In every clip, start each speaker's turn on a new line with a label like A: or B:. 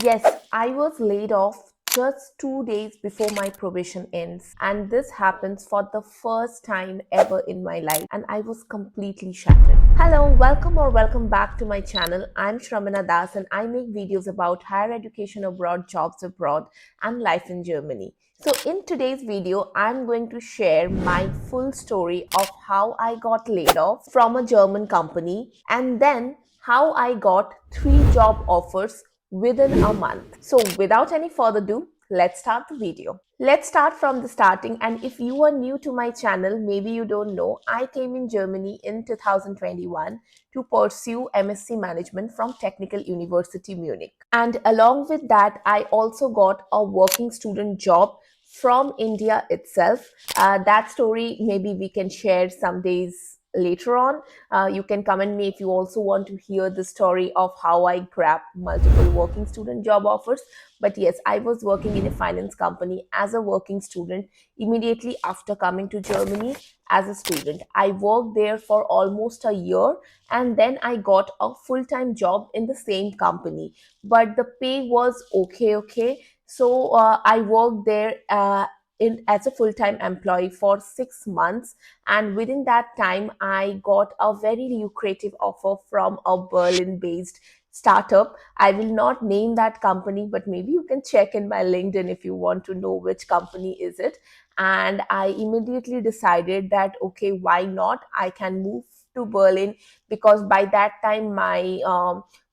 A: Yes, I was laid off just 2 days before my probation ends, and this happens for the first time ever in my life, and I was completely shattered. Hello, welcome back to my channel. I'm Shramana Das, and I make videos about higher education abroad, jobs abroad, and life in Germany. So, in today's video, I'm going to share my full story of how I got laid off from a German company and then how I got three job offers within a month. So, without any further ado, let's start the video. Let's start from the starting. And if you are new to my channel, maybe you don't know, I came in Germany in 2021 to pursue MSc Management from Technical University Munich. And along with that, I also got a working student job from India itself. That story maybe we can share some days later on. You can comment me if you also want to hear the story of how I grabbed multiple working student job offers. But yes, I was working in a finance company as a working student immediately after coming to Germany as a student. I worked there for almost a year and then I got a full time job in the same company. But the pay was okay. So I worked there. As a full-time employee for 6 months, and within that time I got a very lucrative offer from a Berlin based startup. I will not name that company, but maybe you can check in my LinkedIn if you want to know which company is it. And I immediately decided that okay, why not, I can move to Berlin, because by that time my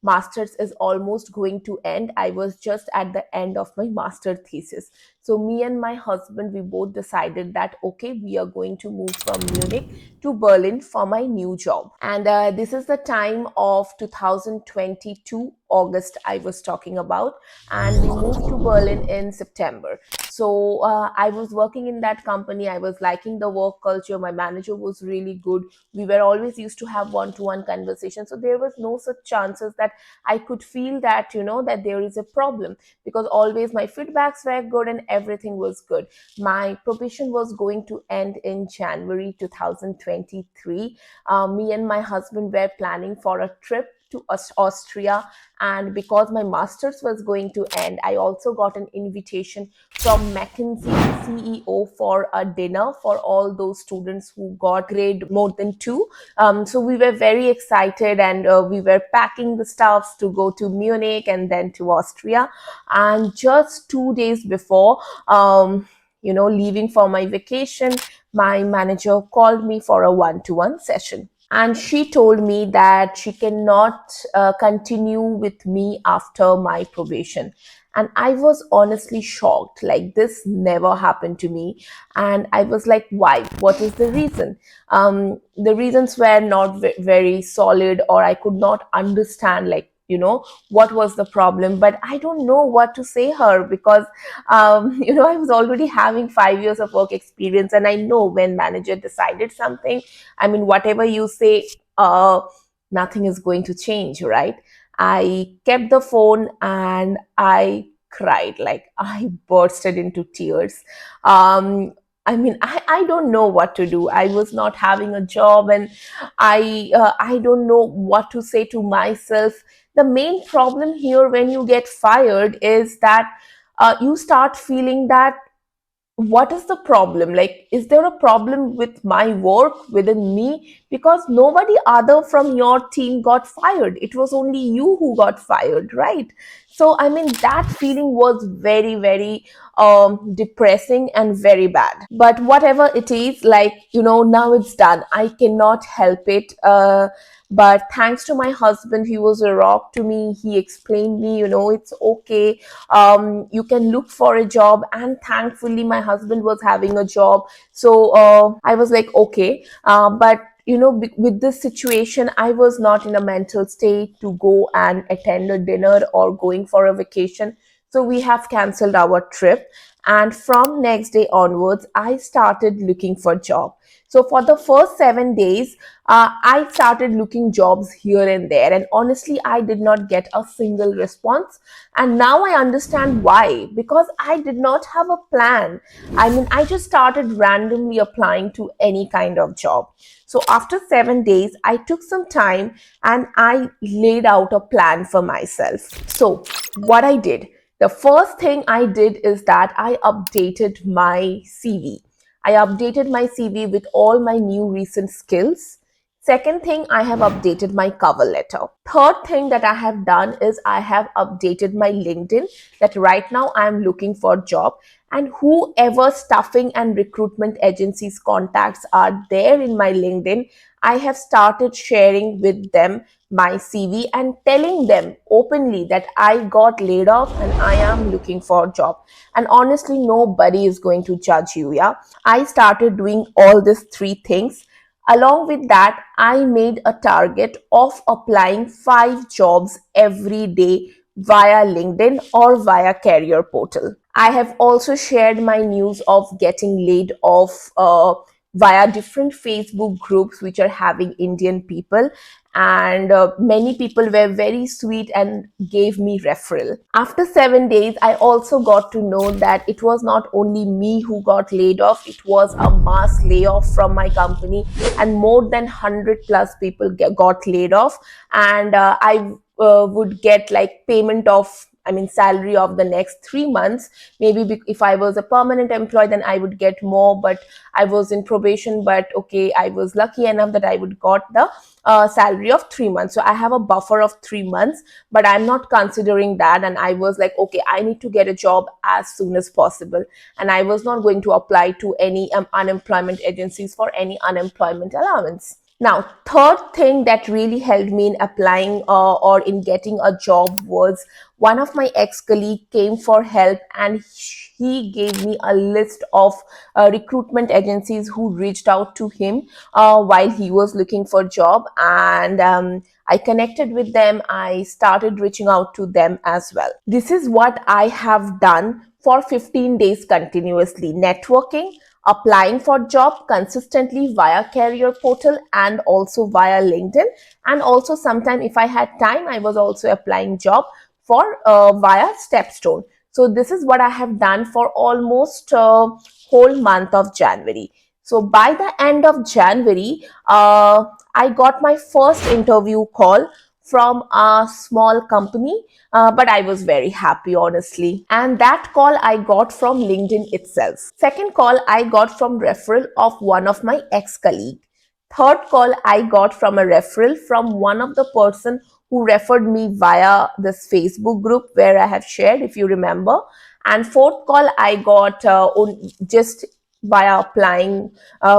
A: master's is almost going to end. I was just at the end of my master thesis. So me and my husband, we both decided that okay, we are going to move from Munich to Berlin for my new job. And this is the time of 2022 August I was talking about, and we moved to Berlin in September. So I was working in that company. I was liking the work culture. My manager was really good. We were always used to have one-to-one conversation. So there was no such chances that I could feel that that there is a problem, because always my feedbacks were good and everything was good. My probation was going to end in January 2023. Me and my husband were planning for a trip to Austria, and because my master's was going to end, I also got an invitation from McKinsey CEO for a dinner for all those students who got grade more than 2. So we were very excited, and we were packing the stuffs to go to Munich and then to Austria. And just 2 days before, leaving for my vacation, my manager called me for a one-to-one session. And she told me that she cannot continue with me after my probation. And I was honestly shocked. Like, this never happened to me. And I was like, why? What is the reason? The reasons were not very solid, or I could not understand, like, what was the problem. But I don't know what to say her, because I was already having 5 years of work experience, and I know when manager decided something, I mean, whatever you say, nothing is going to change, right? I kept the phone and I cried, like I bursted into tears. um I don't know what to do. I was not having a job, and I don't know what to say to myself. The main problem here when you get fired is that you start feeling that what is the problem, like is there a problem with my work within me, because nobody other from your team got fired, it was only you who got fired, right? So I mean, that feeling was very depressing and very bad. But whatever it is, like, now it's done, I cannot help it. But thanks to my husband, he was a rock to me. He explained me, it's okay, you can look for a job. And thankfully my husband was having a job. So I was like, okay. But with this situation, I was not in a mental state to go and attend a dinner or going for a vacation. So we have cancelled our trip. And from next day onwards, I started looking for job. So for the first 7 days, I started looking jobs here and there, and honestly, I did not get a single response. And now I understand why, because I did not have a plan. I mean, I just started randomly applying to any kind of job. So after 7 days, I took some time and I laid out a plan for myself. So what I did, the first thing I did is that I updated my CV. I updated my CV with all my new recent skills. Second thing, I have updated my cover letter. Third thing that I have done is I have updated my LinkedIn, that right now I am looking for a job, and whoever staffing and recruitment agencies contacts are there in my LinkedIn, I have started sharing with them my CV and telling them openly that I got laid off and I am looking for a job. And honestly, nobody is going to judge you. Yeah. I started doing all these three things. Along with that, I made a target of applying 5 jobs every day via LinkedIn or via career portal. I have also shared my news of getting laid off via different Facebook groups which are having Indian people. And many people were very sweet and gave me referral. After 7 days, I also got to know that it was not only me who got laid off, it was a mass layoff from my company, and more than 100 plus people got laid off. And I would get like payment of, I mean, salary of the next 3 months. Maybe if I was a permanent employee, then I would get more, but I was in probation. But okay, I was lucky enough that I would got the salary of 3 months. So I have a buffer of 3 months, but I'm not considering that. And I was like, okay, I need to get a job as soon as possible. And I was not going to apply to any unemployment agencies for any unemployment allowance. Now, third thing that really helped me in applying or in getting a job was one of my ex-colleague came for help, and he gave me a list of recruitment agencies who reached out to him while he was looking for a job. And I connected with them. I started reaching out to them as well. This is what I have done for 15 days continuously: networking, applying for job consistently via career portal and also via LinkedIn. And also sometime if I had time, I was also applying job for via Stepstone. So this is what I have done for almost whole month of January. So by the end of January, I got my first interview call from a small company, but I was very happy, honestly. And that call I got from LinkedIn itself. Second call I got from referral of one of my ex-colleague. Third call I got from a referral from one of the person who referred me via this Facebook group where I have shared, if you remember. And fourth call I got just via applying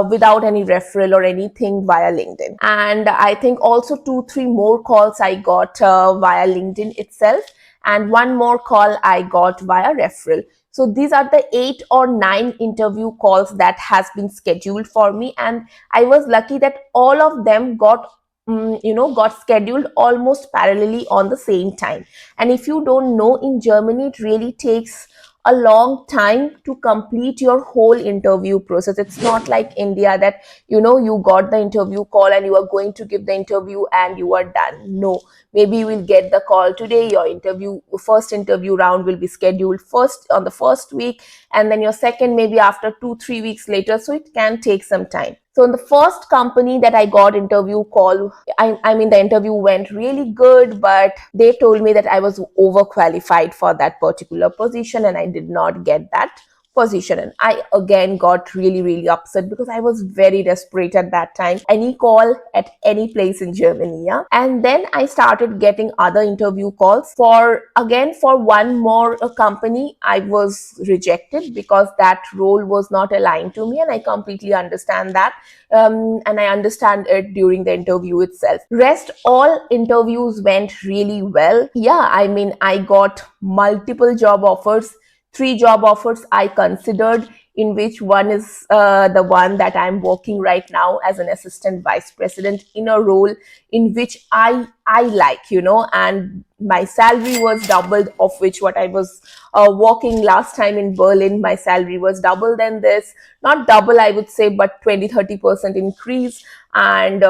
A: without any referral or anything via LinkedIn. And I think also 2, 3 more calls I got via LinkedIn itself, and one more call I got via referral. So these are the 8 or 9 interview calls that has been scheduled for me, and I was lucky that all of them got got scheduled almost parallelly on the same time. And if you don't know, in Germany it really takes a long time to complete your whole interview process. It's not like India that you got the interview call and you are going to give the interview and you are done. No, maybe you will get the call today, your first interview round will be scheduled first on the first week, and then your second maybe after 2, 3 weeks later. So it can take some time. So in the first company that I got interview call, I mean the interview went really good, but they told me that I was overqualified for that particular position and I did not get that position. And I again got really, really upset because I was very desperate at that time. Any call at any place in Germany, yeah. And then I started getting other interview calls for one more company. I was rejected because that role was not aligned to me, and I completely understand that. And I understand it during the interview itself. Rest all interviews went really well. Yeah, I mean, I got multiple job offers. 3 job offers I considered in which one is the one that I'm working right now as an assistant vice president in a role in which I like, and my salary was doubled, of which what I was working last time in Berlin, my salary was double than this. Not double, I would say, but 20-30% increase. And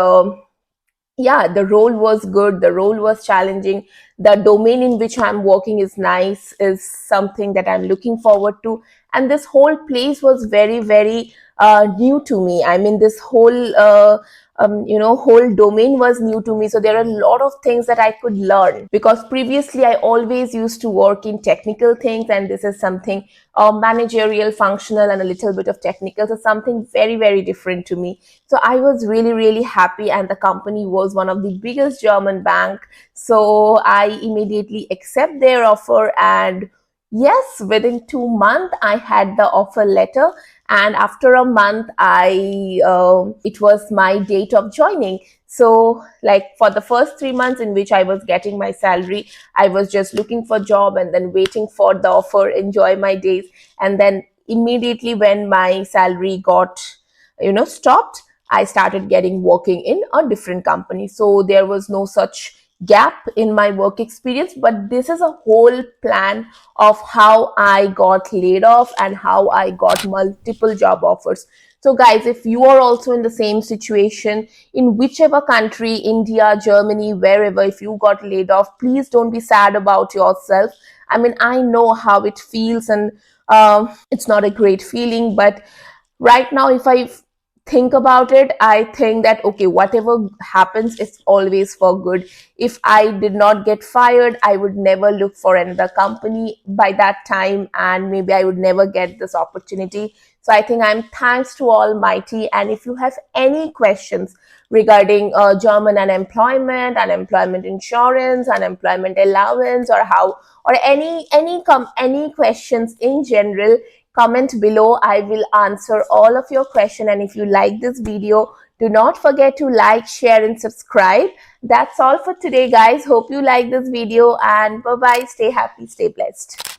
A: yeah, the role was good, the role was challenging, the domain in which I'm working is nice, is something that I'm looking forward to. And this whole place was very, very new to me. I mean, this whole whole domain was new to me, so there are a lot of things that I could learn, because previously I always used to work in technical things, and this is something managerial, functional, and a little bit of technical, so something very, very different to me. So I was really, really happy, and the company was one of the biggest German bank. So I immediately accept their offer, and yes, within 2 months I had the offer letter, and after a month it was my date of joining. So like for the first 3 months in which I was getting my salary, I was just looking for job and then waiting for the offer, enjoy my days, and then immediately when my salary got stopped, I started getting working in a different company. So there was no such gap in my work experience, but this is a whole plan of how I got laid off and how I got multiple job offers. So guys, if you are also in the same situation in whichever country, India, Germany, wherever, if you got laid off, please don't be sad about yourself. I mean, I know how it feels, and it's not a great feeling, but right now if I think about it, I think that okay, whatever happens is always for good. If I did not get fired, I would never look for another company by that time, and maybe I would never get this opportunity. So I think I'm thanks to Almighty. And if you have any questions regarding German unemployment insurance, unemployment allowance, or how, or any questions in general, comment below. I will answer all of your questions. And if you like this video, do not forget to like, share, and subscribe. That's all for today, guys. Hope you like this video, and bye bye. Stay happy, stay blessed.